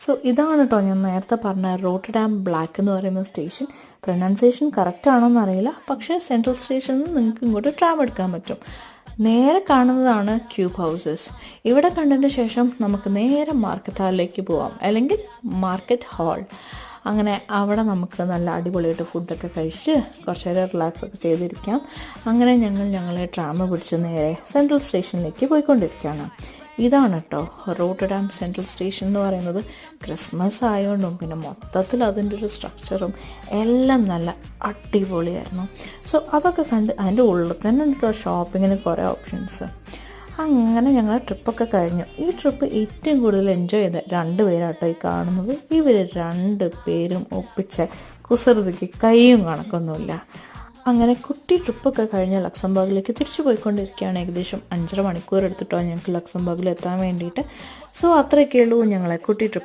So ഇതാണ് കേട്ടോ ഞാൻ നേരത്തെ പറഞ്ഞ റോട്ടർഡാം ബ്ലാക്ക് എന്ന് പറയുന്ന സ്റ്റേഷൻ. പ്രൊനൗൺസിയേഷൻ കറക്റ്റ് ആണോന്ന് അറിയില്ല, പക്ഷേ സെൻട്രൽ സ്റ്റേഷനിൽ നിന്ന് നിങ്ങൾക്ക് ഇങ്ങോട്ട് ട്രാം എടുക്കാൻ പറ്റും. നേരെ കാണുന്നതാണ് ക്യൂബ് ഹൗസസ്. ഇവിടെ കണ്ടതിന് ശേഷം നമുക്ക് നേരെ മാർക്കറ്റ് ഹാളിലേക്ക് പോവാം, അല്ലെങ്കിൽ മാർക്കറ്റ് ഹാൾ. അങ്ങനെ അവിടെ നമുക്ക് നല്ല അടിപൊളിയായിട്ട് ഫുഡൊക്കെ കഴിച്ച് കുറച്ച് നേരം റിലാക്സ് ഒക്കെ ചെയ്തിരിക്കാം. അങ്ങനെ ഞങ്ങളെ ട്രാം പിടിച്ച് നേരെ സെൻട്രൽ സ്റ്റേഷനിലേക്ക് പോയിക്കൊണ്ടിരിക്കുകയാണ്. ഇതാണ് കേട്ടോ റോട്ടർഡാം സെൻട്രൽ സ്റ്റേഷൻ എന്ന് പറയുന്നത്. ക്രിസ്മസ് ആയതുകൊണ്ടും പിന്നെ മൊത്തത്തിൽ അതിൻ്റെ ഒരു സ്ട്രക്ചറും എല്ലാം നല്ല അടിപൊളിയായിരുന്നു. സോ അതൊക്കെ കണ്ട് അതിൻ്റെ ഉള്ളിൽ തന്നെ ഉണ്ട് കേട്ടോ ഷോപ്പിങ്ങിന് കുറേ ഓപ്ഷൻസ്. അങ്ങനെ ഞങ്ങൾ ട്രിപ്പൊക്കെ കഴിഞ്ഞു. ഈ ട്രിപ്പ് ഏറ്റവും കൂടുതൽ എൻജോയ് ചെയ്ത 2 പേരാട്ടോ ഈ കാണുന്നത്. ഇവർ 2 പേരും ഒപ്പിച്ച കുസൃതിക്ക് കൈയും കണക്കൊന്നുമില്ല. അങ്ങനെ കുട്ടി ട്രിപ്പൊക്കെ കഴിഞ്ഞ് ലക്സംബർഗിലേക്ക് തിരിച്ചു പോയിക്കൊണ്ടിരിക്കുകയാണ്. ഏകദേശം 5.5 മണിക്കൂർ എടുത്തിട്ടോ ഞങ്ങൾക്ക് ലക്സംബർഗിൽ എത്താൻ വേണ്ടിയിട്ട്. സോ അത്രയൊക്കെ ഉള്ളൂ ഞങ്ങളെ കുട്ടി ട്രിപ്പ്.